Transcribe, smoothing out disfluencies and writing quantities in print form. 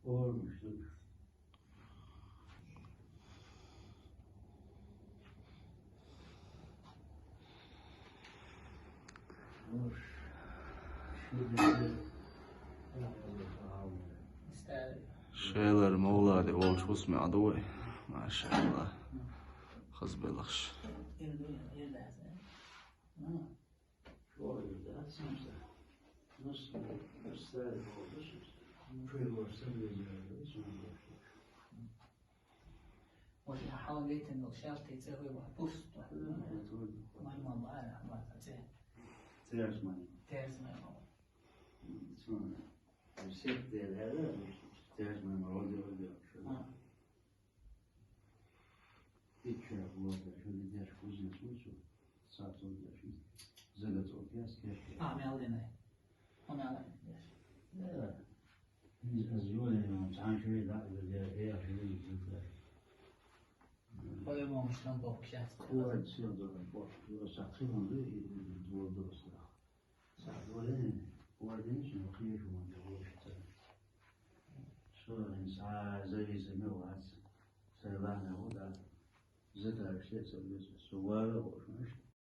olmuştur. شيلر مولادي والش واسمي عدوي ما شاء الله خز بلخش وفي حاولت انه شرطي تسوي بوست ما يمضى ما Ters man. تيرز ما Sonra set derler ters man oldu. Bir şey oldu. Şöyle ders kuzuyorsun. Saat oldu. Zagat oldu. Asker. عملنا عملنا Evet. Biz azıyorum. Sen şöyle daha böyle yapıyorsun. ولا ما مش نطبخ شات Kuvat siyondu. Bu sakın oldu. Bu dostu. Sakın. Kuvatın için okuyuş oldu. Sonra زي سموات سيبانا ودا زدها بشيء سوى سوى